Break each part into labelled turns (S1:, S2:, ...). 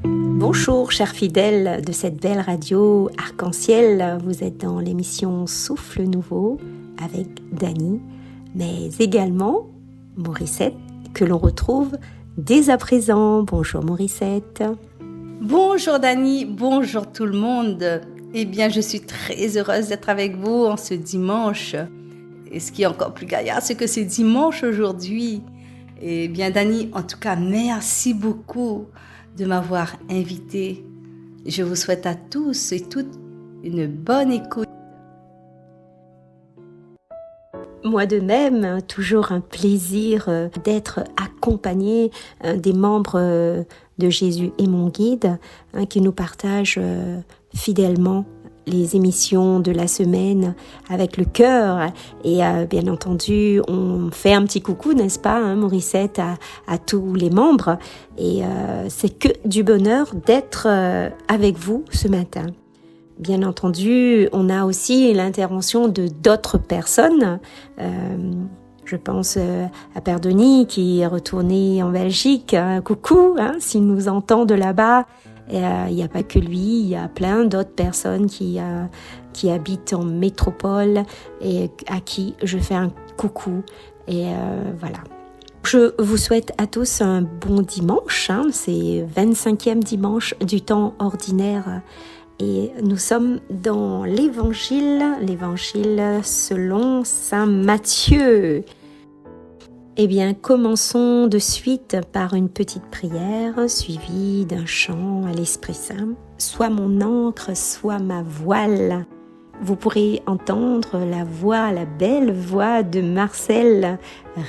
S1: Bonjour chers fidèles de cette belle radio Arc-en-Ciel, vous êtes dans l'émission Souffle Nouveau avec Dany, mais également Morissette que l'on retrouve dès à présent. Bonjour Morissette.
S2: Bonjour Dany, bonjour tout le monde. Eh bien je suis très heureuse d'être avec vous en ce dimanche. Et ce qui est encore plus gaillard, c'est que c'est dimanche aujourd'hui. Eh bien Dany, en tout cas merci beaucoup de m'avoir invitée. Je vous souhaite à tous et toutes une bonne écoute.
S1: Moi de même, toujours un plaisir d'être accompagnée des membres de Jésus et mon guide qui nous partagent fidèlement les émissions de la semaine avec le cœur et bien entendu on fait un petit coucou, n'est-ce pas Morissette, à tous les membres et c'est que du bonheur d'être avec vous ce matin. Bien entendu, on a aussi l'intervention de d'autres personnes. Je pense à Père Denis qui est retourné en Belgique. Coucou, s'il nous entend de là-bas. Il n'y a pas que lui, il y a plein d'autres personnes qui habitent en métropole et à qui je fais un coucou. Et voilà. Je vous souhaite à tous un bon dimanche. C'est 25e dimanche du temps ordinaire. Et nous sommes dans l'évangile selon saint Matthieu. Eh bien, commençons de suite par une petite prière suivie d'un chant à l'Esprit Saint. Sois mon ancre, sois ma voile. Vous pourrez entendre la belle voix de Marcel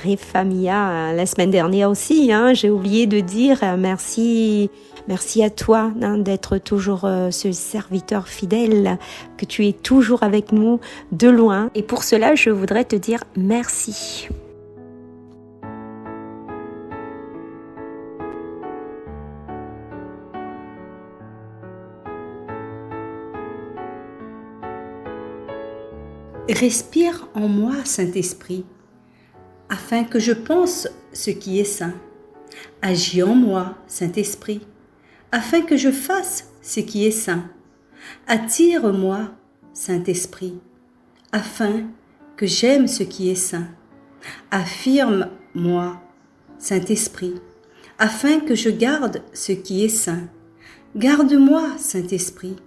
S1: Refamia la semaine dernière aussi. J'ai oublié de dire merci à toi d'être toujours ce serviteur fidèle, que tu es toujours avec nous de loin. Et pour cela, je voudrais te dire merci.
S2: Respire en moi, Saint-Esprit, afin que je pense ce qui est saint. Agis en moi, Saint-Esprit, afin que je fasse ce qui est saint. Attire-moi, Saint-Esprit, afin que j'aime ce qui est saint. Affirme-moi, Saint-Esprit, afin que je garde ce qui est saint. Garde-moi, Saint-Esprit,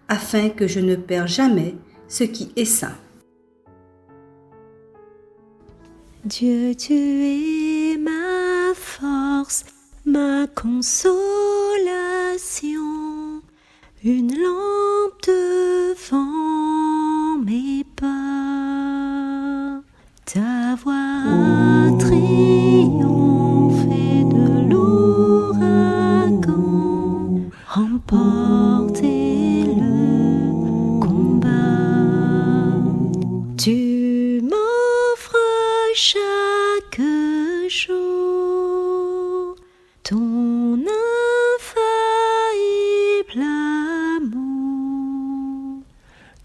S2: afin que je ne perds jamais ce qui est saint.
S1: Dieu, tu es ma force, ma consolation, une lampe devant mes pas. Ta voix a triomphé de l'ouragan, remporté le combat. Tu m'offres chaque jour ton infaillible amour.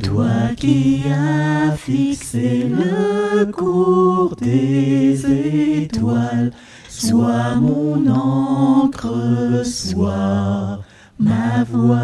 S3: Toi qui as fixé le cours des étoiles, sois mon ancre, sois ma voile.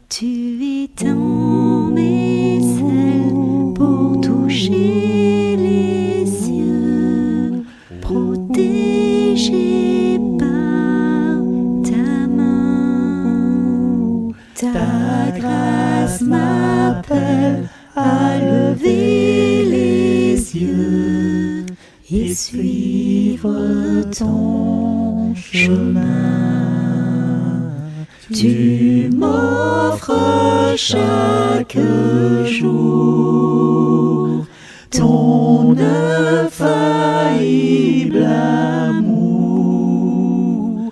S1: Tu étends mes ailes pour toucher les cieux, protégé par ta main.
S3: Ta grâce m'appelle à lever les yeux et suivre ton chemin. Tu m'offres chaque jour ton infaillible amour.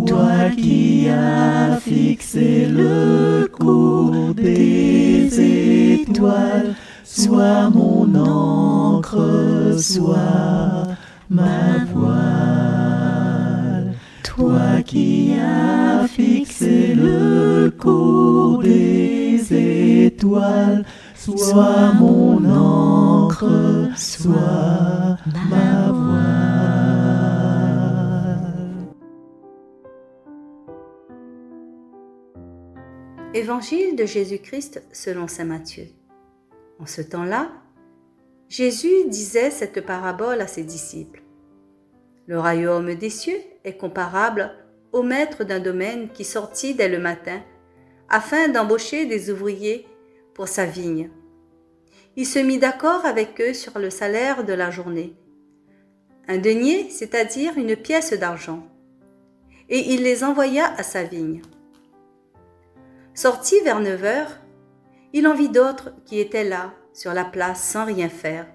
S3: Toi qui as fixé le cours des étoiles, sois mon encre, sois ma voile. Toi qui as fixé le cours des étoiles, sois mon encre, sois ma voile.
S2: Évangile de Jésus-Christ selon saint Matthieu. En ce temps-là, Jésus disait cette parabole à ses disciples. Le royaume des cieux est comparable au maître d'un domaine qui sortit dès le matin afin d'embaucher des ouvriers pour sa vigne. Il se mit d'accord avec eux sur le salaire de la journée. Un denier, c'est-à-dire une pièce d'argent. Et il les envoya à sa vigne. Sorti vers 9 heures, il en vit d'autres qui étaient là, sur la place, sans rien faire.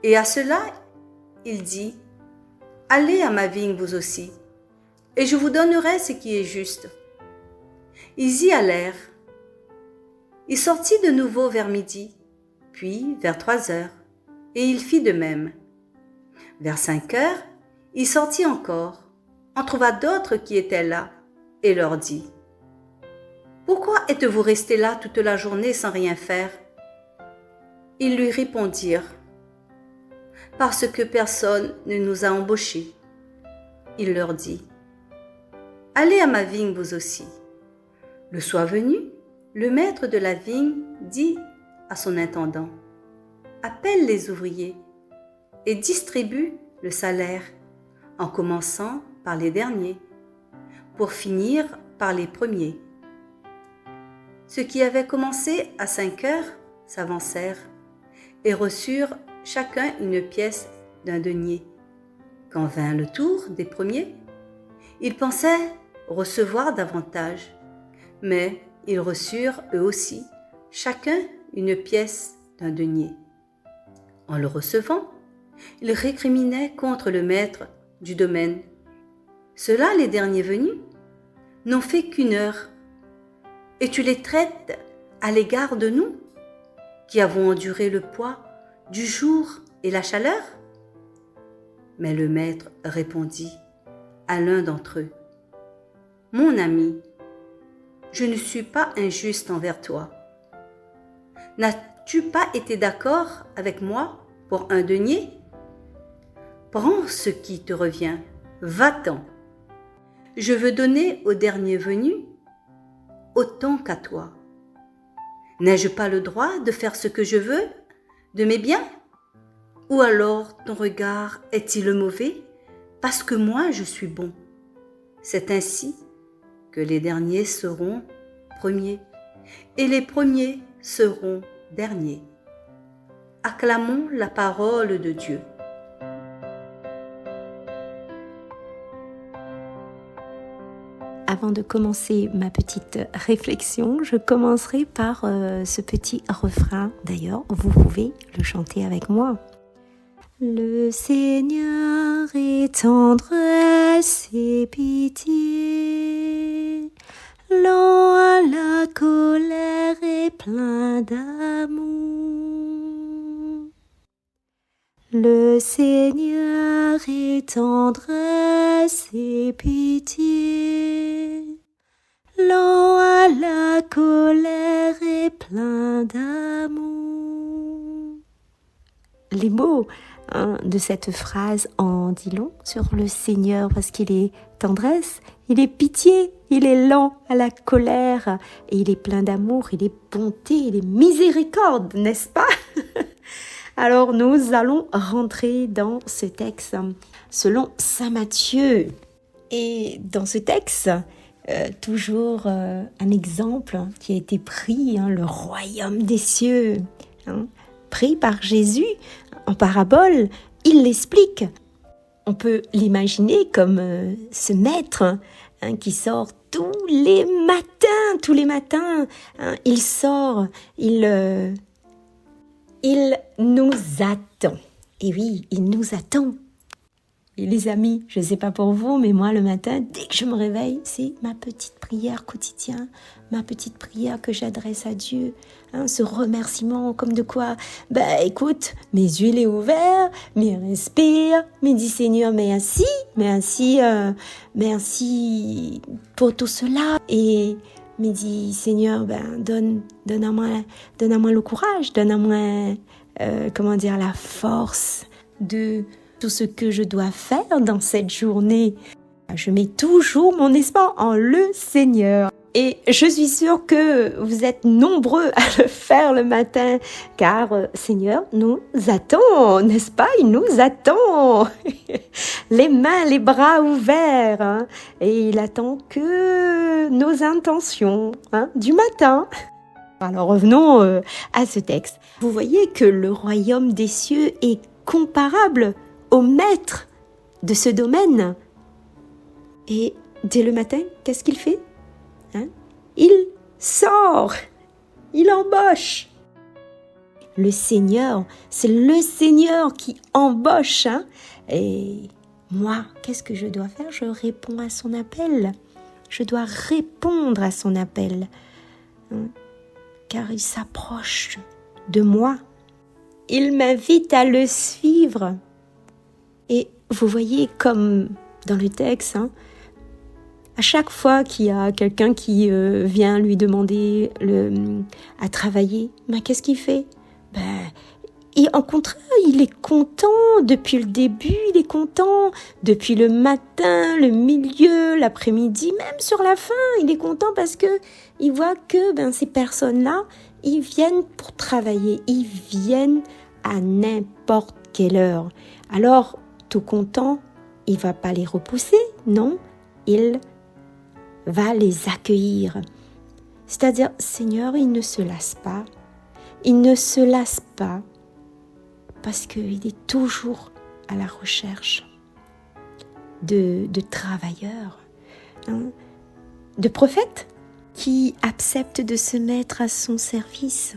S2: Et à cela, il dit, « Allez à ma vigne vous aussi, et je vous donnerai ce qui est juste. » Ils y allèrent. Il sortit de nouveau vers midi, puis vers 3 heures, et il fit de même. Vers 5 heures, il sortit encore, en trouva d'autres qui étaient là, et leur dit, « Pourquoi êtes-vous restés là toute la journée sans rien faire ?» Ils lui répondirent, « Parce que personne ne nous a embauchés. » Il leur dit, « Allez à ma vigne vous aussi. » Le soir venu, le maître de la vigne dit à son intendant, « Appelle les ouvriers et distribue le salaire, en commençant par les derniers, pour finir par les premiers. » Ceux qui avaient commencé à 5 heures s'avancèrent et reçurent chacun une pièce d'un denier. Quand vint le tour des premiers, ils pensaient recevoir davantage, mais ils reçurent eux aussi chacun une pièce d'un denier. En le recevant, ils récriminaient contre le maître du domaine. Ceux-là, les derniers venus, n'ont fait qu'1 heure, et tu les traites à l'égard de nous, qui avons enduré le poids du jour et la chaleur? Mais le maître répondit à l'un d'entre eux, « Mon ami, je ne suis pas injuste envers toi. N'as-tu pas été d'accord avec moi pour 1 denier? Prends ce qui te revient, va-t'en. Je veux donner au dernier venu autant qu'à toi. N'ai-je pas le droit de faire ce que je veux de mes biens? Ou alors ton regard est-il mauvais parce que moi je suis bon? C'est ainsi que les derniers seront premiers et les premiers seront derniers. » Acclamons la parole de Dieu.
S1: Avant de commencer ma petite réflexion, je commencerai par ce petit refrain. D'ailleurs, vous pouvez le chanter avec moi. Le Seigneur est tendresse et pitié, lent à la colère et plein d'amour. Le Seigneur est tendresse et pitié, lent à la colère et plein d'amour. Les mots de cette phrase en dit long sur le Seigneur, parce qu'il est tendresse, il est pitié, il est lent à la colère, et il est plein d'amour, il est bonté, il est miséricorde, n'est-ce pas? Alors nous allons rentrer dans ce texte selon saint Matthieu. Et dans ce texte, toujours un exemple qui a été pris, le royaume des cieux, pris par Jésus en parabole, il l'explique. On peut l'imaginer comme ce maître qui sort tous les matins, il sort, il nous attend. Et oui, il nous attend. Et les amis, je ne sais pas pour vous, mais moi le matin, dès que je me réveille, c'est ma petite prière quotidienne, ma petite prière que j'adresse à Dieu, ce remerciement comme de quoi, écoute, mes yeux les ouverts, mais respire, mais dis Seigneur, merci pour tout cela, et me dis Seigneur, donne-moi le courage, donne-moi, la force de tout ce que je dois faire dans cette journée. Je mets toujours mon espoir en le Seigneur. Et je suis sûre que vous êtes nombreux à le faire le matin, car Seigneur nous attend, n'est-ce pas? Il nous attend, les mains, les bras ouverts, hein, et il attend que nos intentions du matin. Alors revenons à ce texte. Vous voyez que le royaume des cieux est comparable au maître de ce domaine. Et dès le matin, qu'est-ce qu'il fait? Il sort, il embauche. Le Seigneur, c'est le Seigneur qui embauche. Et moi, qu'est-ce que je dois faire? Je réponds à son appel. Je dois répondre à son appel. Car il s'approche de moi. Il m'invite à le suivre. Et vous voyez comme dans le texte, à chaque fois qu'il y a quelqu'un qui vient lui demander à travailler, qu'est-ce qu'il fait? Au contraire, il est content depuis le début, il est content depuis le matin, le milieu, l'après-midi, même sur la fin, il est content parce que il voit que ces personnes-là, ils viennent pour travailler, ils viennent à n'importe quelle heure. Alors, tout content, il va pas les repousser, non, il va les accueillir. C'est-à-dire, Seigneur, il ne se lasse pas. Il ne se lasse pas parce qu'il est toujours à la recherche de travailleurs, de prophètes qui acceptent de se mettre à son service.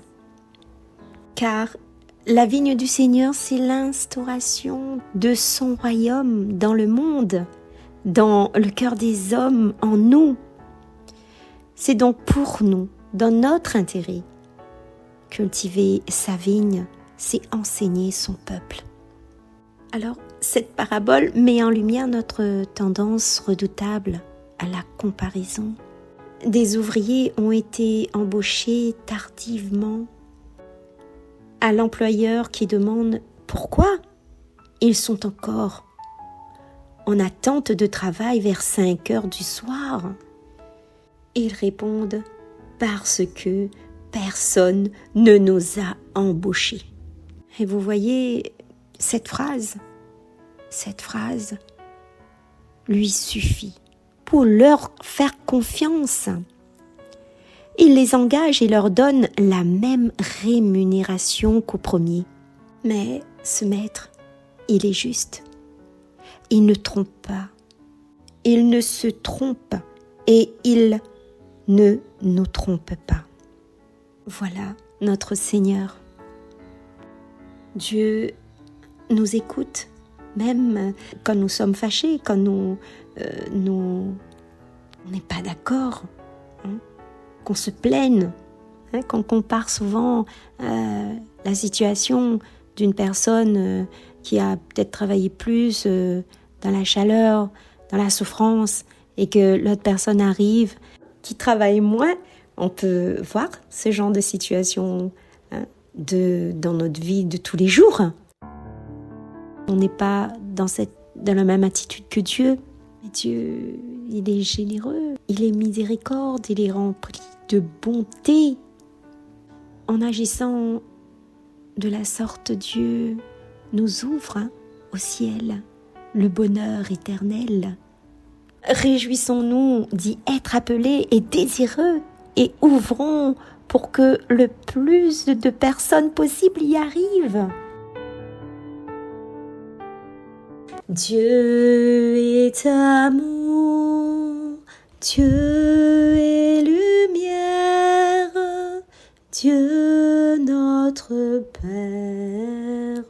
S1: Car la vigne du Seigneur, c'est l'instauration de son royaume dans le monde, dans le cœur des hommes, en nous. C'est donc pour nous, dans notre intérêt, cultiver sa vigne, c'est enseigner son peuple. Alors, cette parabole met en lumière notre tendance redoutable à la comparaison. Des ouvriers ont été embauchés tardivement. À l'employeur qui demande pourquoi ils sont encore en attente de travail vers 5 heures du soir. Ils répondent parce que personne ne nous a embauchés. Et vous voyez, cette phrase lui suffit pour leur faire confiance. Il les engage et leur donne la même rémunération qu'au premier. Mais ce maître, il est juste. Il ne trompe pas. Il ne se trompe et il ne nous trompe pas. Voilà notre Seigneur. Dieu nous écoute, même quand nous sommes fâchés, quand on n'est pas d'accord, qu'on se plaigne, qu'on compare souvent la situation d'une personne qui a peut-être travaillé plus dans la chaleur, dans la souffrance, et que l'autre personne arrive, qui travaille moins. On peut voir ce genre de situation dans notre vie de tous les jours. On n'est pas dans la même attitude que Dieu. Mais Dieu, il est généreux, il est miséricorde, il est rempli de bonté. En agissant de la sorte, Dieu nous ouvre au ciel le bonheur éternel. Réjouissons-nous d'y être appelés et désireux et ouvrons pour que le plus de personnes possible y arrivent. Dieu est amour, Dieu est lumière, Dieu notre Père.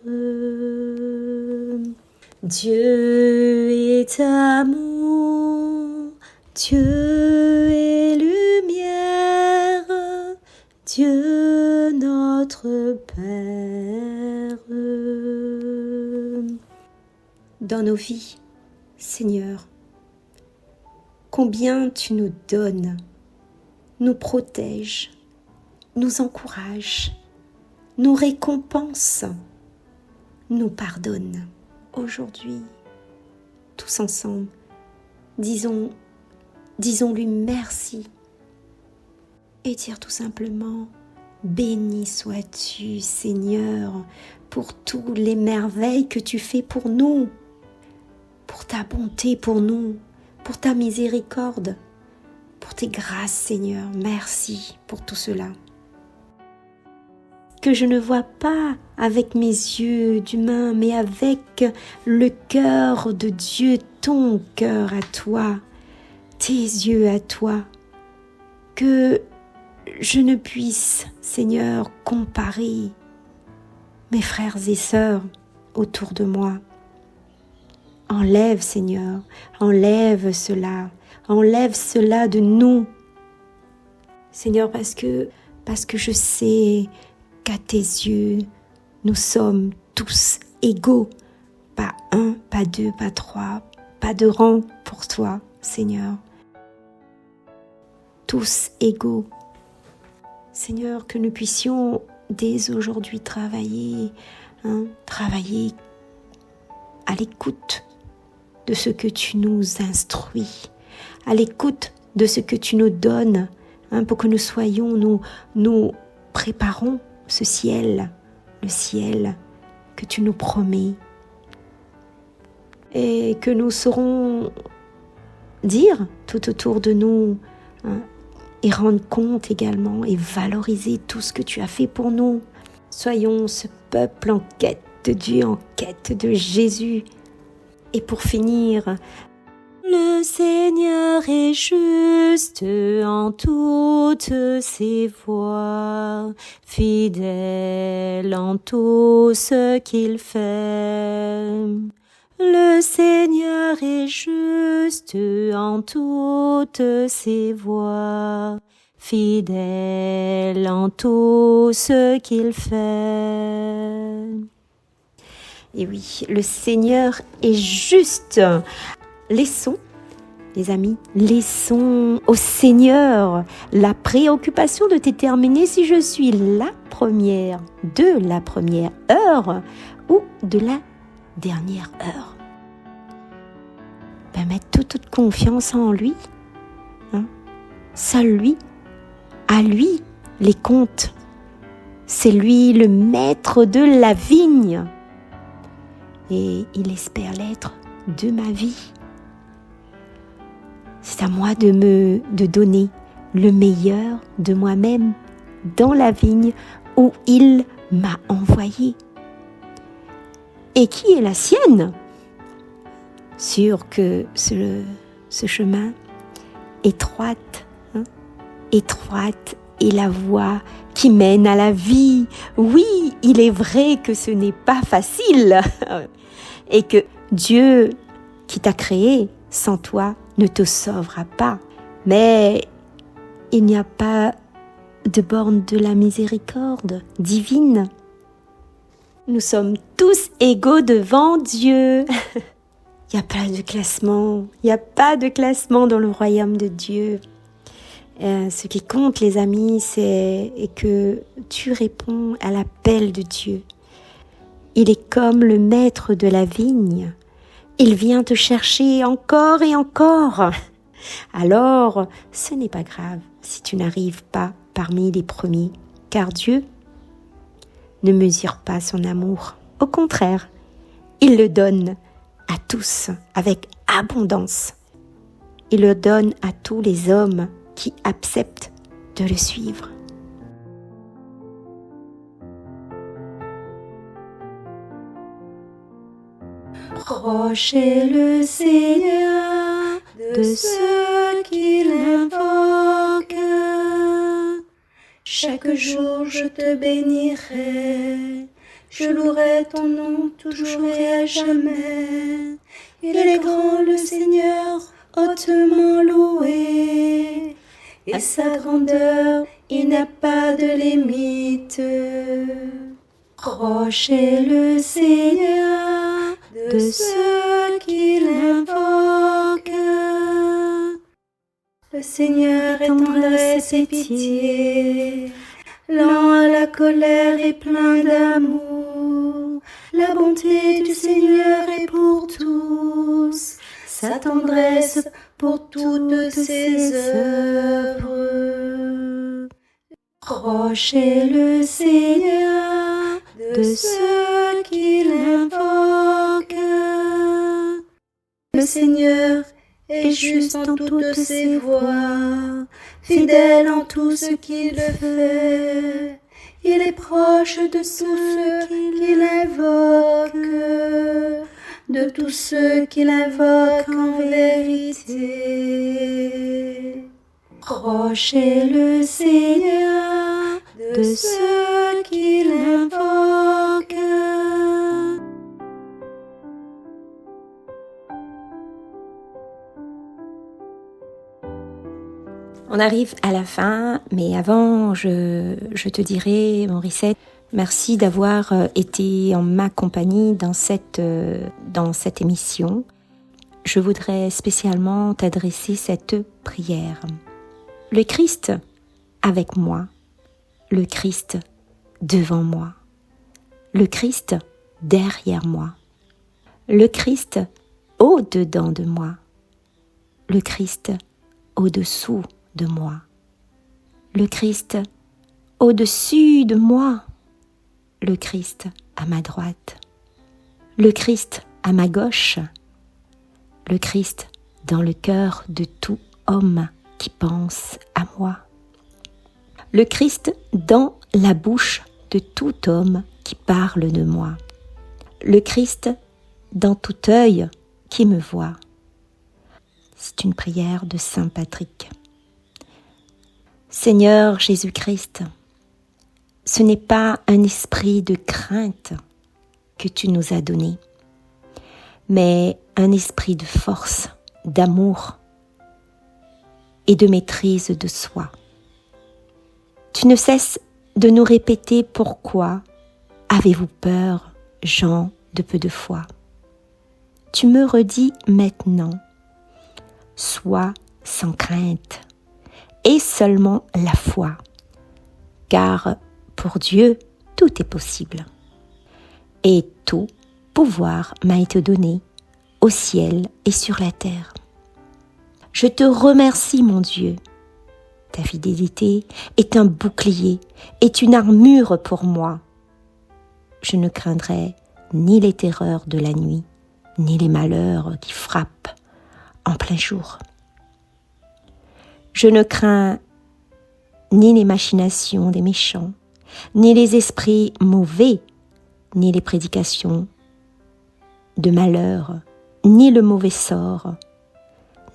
S1: Dieu est amour, Dieu est lumière, Dieu notre Père. Dans nos vies, Seigneur, combien tu nous donnes, nous protèges, nous encourages, nous récompenses, nous pardonnes. Aujourd'hui, tous ensemble, disons-lui merci et dire tout simplement: béni sois-tu, Seigneur, pour toutes les merveilles que tu fais pour nous, pour ta bonté pour nous, pour ta miséricorde, pour tes grâces, Seigneur. Merci pour tout cela. Que je ne vois pas avec mes yeux d'humain, mais avec le cœur de Dieu, ton cœur à toi, tes yeux à toi. Que je ne puisse, Seigneur, comparer mes frères et sœurs autour de moi. Enlève, Seigneur, enlève cela de nous. Seigneur, parce que je sais qu'à tes yeux, nous sommes tous égaux. Pas un, pas deux, pas trois, pas de rang pour toi, Seigneur. Tous égaux. Seigneur, que nous puissions dès aujourd'hui travailler à l'écoute de ce que tu nous instruis, à l'écoute de ce que tu nous donnes, pour que nous soyons, nous préparons ce ciel, le ciel que tu nous promets, et que nous saurons dire tout autour de nous, et rendre compte également et valoriser tout ce que tu as fait pour nous. Soyons ce peuple en quête de Dieu, en quête de Jésus. Et pour finir, le Seigneur est juste en toutes ses voies, fidèle en tout ce qu'il fait. Le Seigneur est juste en toutes ses voies, fidèle en tout ce qu'il fait. Et oui, le Seigneur est juste. Laissons, les amis, laissons au Seigneur la préoccupation de déterminer si je suis la première de la première heure ou de la dernière heure. Mettre toute confiance en lui. Seul lui, à lui les comptes. C'est lui le maître de la vigne. Et il espère l'être de ma vie. C'est à moi de donner le meilleur de moi-même dans la vigne où il m'a envoyé. Et qui est la sienne? Sûr que ce chemin étroite est la voie qui mène à la vie. Oui, il est vrai que ce n'est pas facile et que Dieu qui t'a créé sans toi ne te sauvera pas. Mais il n'y a pas de borne de la miséricorde divine. Nous sommes tous égaux devant Dieu. Il n'y a pas de classement. Il n'y a pas de classement dans le royaume de Dieu. Ce qui compte, les amis, c'est que tu réponds à l'appel de Dieu. Il est comme le maître de la vigne. Il vient te chercher encore et encore. Alors, ce n'est pas grave si tu n'arrives pas parmi les premiers, car Dieu ne mesure pas son amour. Au contraire, il le donne à tous avec abondance. Il le donne à tous les hommes qui acceptent de le suivre. Proche est le Seigneur de ceux qui l'invoquent. Chaque jour je te bénirai, je louerai ton nom toujours et à jamais. Il est grand le Seigneur, hautement loué, et sa grandeur, il n'a pas de limite. Proche est le Seigneur de ceux qui l'invoquent. Le Seigneur est tendresse et pitié, lent à la colère et plein d'amour. La bonté du Seigneur est pour tous, sa tendresse pour toutes ses œuvres. Proche est le Seigneur de ceux qui l'invoquent. Le Seigneur est juste en toutes ses voies, fidèle en tout ce qu'il fait. Il est proche de tous ceux qui l'invoquent, de tous ceux qui l'invoquent en vérité. Proche est le Seigneur de ceux qui l'invoquent. On arrive à la fin, mais avant, je te dirai, Morissette, merci d'avoir été en ma compagnie dans cette émission. Je voudrais spécialement t'adresser cette prière. Le Christ avec moi, le Christ devant moi, le Christ derrière moi, le Christ au-dedans de moi, le Christ au-dessous de moi, le Christ au-dessus de moi, le Christ à ma droite, le Christ à ma gauche, le Christ dans le cœur de tout homme qui pense à moi, le Christ dans la bouche de tout homme qui parle de moi, le Christ dans tout œil qui me voit. C'est une prière de Saint Patrick. Seigneur Jésus-Christ, ce n'est pas un esprit de crainte que tu nous as donné, mais un esprit de force, d'amour et de maîtrise de soi. Tu ne cesses de nous répéter pourquoi avez-vous peur, gens de peu de foi. Tu me redis maintenant, sois sans crainte et seulement la foi, car pour Dieu tout est possible. Et tout pouvoir m'a été donné au ciel et sur la terre. Je te remercie, mon Dieu. Ta fidélité est un bouclier, est une armure pour moi. Je ne craindrai ni les terreurs de la nuit, ni les malheurs qui frappent en plein jour. Je ne crains ni les machinations des méchants, ni les esprits mauvais, ni les prédications de malheur, ni le mauvais sort,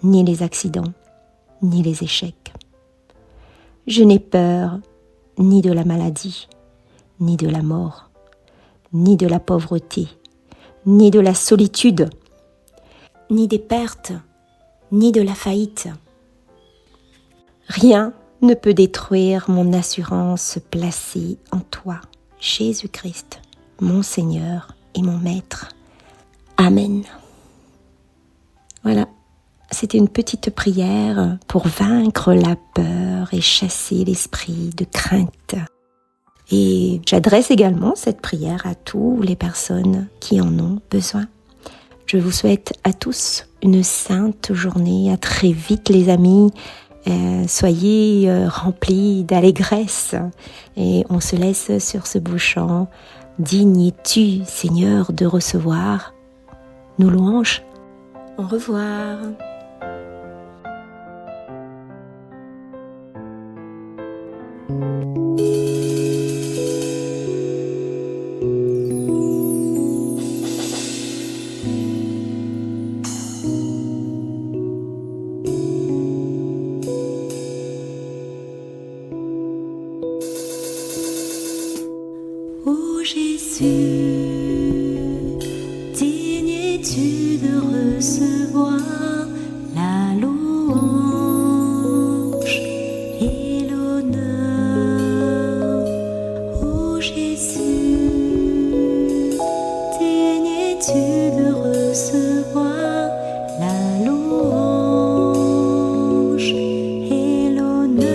S1: ni les accidents, ni les échecs. Je n'ai peur ni de la maladie, ni de la mort, ni de la pauvreté, ni de la solitude, ni des pertes, ni de la faillite. Rien ne peut détruire mon assurance placée en toi, Jésus-Christ, mon Seigneur et mon Maître. Amen. Voilà, c'était une petite prière pour vaincre la peur et chasser l'esprit de crainte. Et j'adresse également cette prière à toutes les personnes qui en ont besoin. Je vous souhaite à tous une sainte journée. À très vite les amis. Soyez remplis d'allégresse. Et on se laisse sur ce beau chant. Digne es-tu, Seigneur, de recevoir nos louanges. Au revoir.
S3: Jésus, digne es-tu de recevoir la louange et l'honneur. Ô Jésus, digne es-tu de recevoir la louange et l'honneur.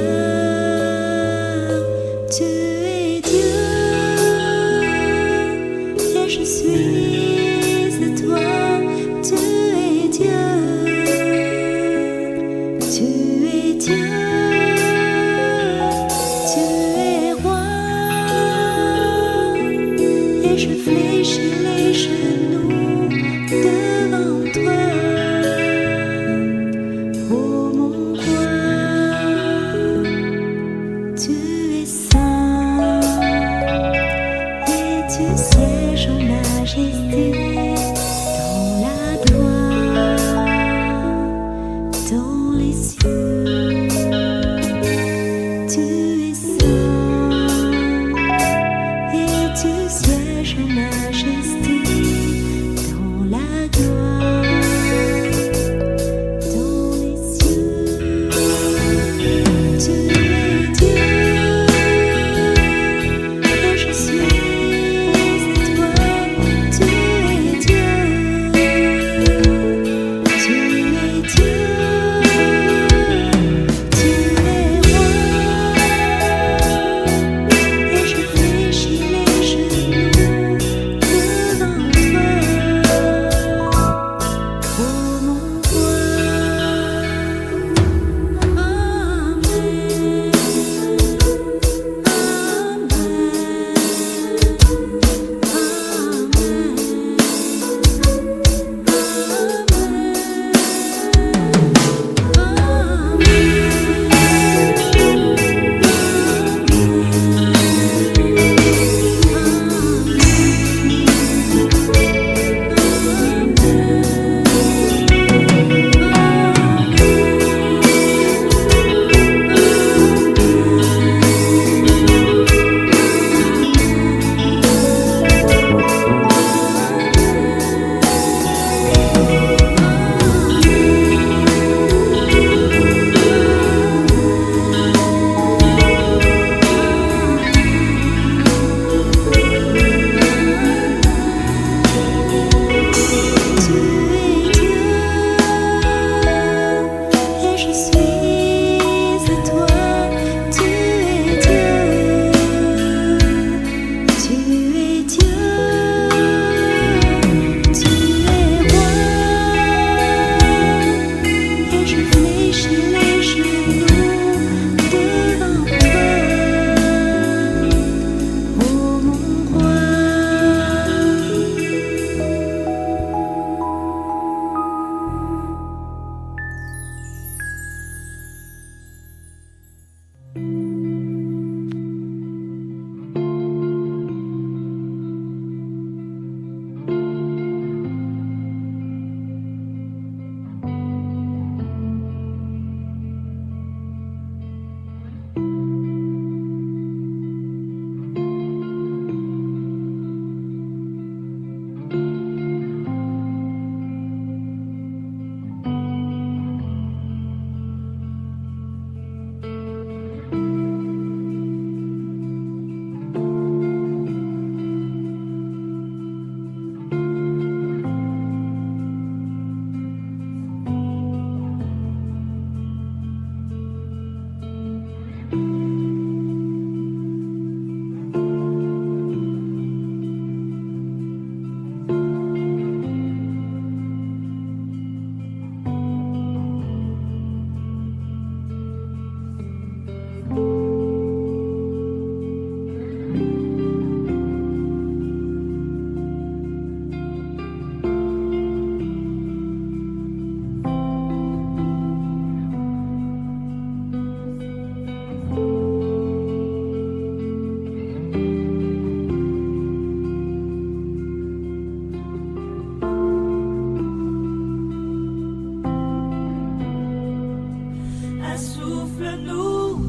S3: Tu es Dieu. Je suis à toi, tu es Dieu. cieux, tu es saint, et tu sièges en majesté dans la gloire, dans les cieux. Tu es Dieu, et je suis à toi. Tu es Dieu, tu es Dieu, tu es roi, et je fléchis les genoux devant toi, ô mon roi. Amen, tu es Dieu, et je suis à toi. Tu es Dieu, tu es Dieu, tu es roi, et je fléchis les genoux devant toi, ô mon roi.
S4: Souffle-nous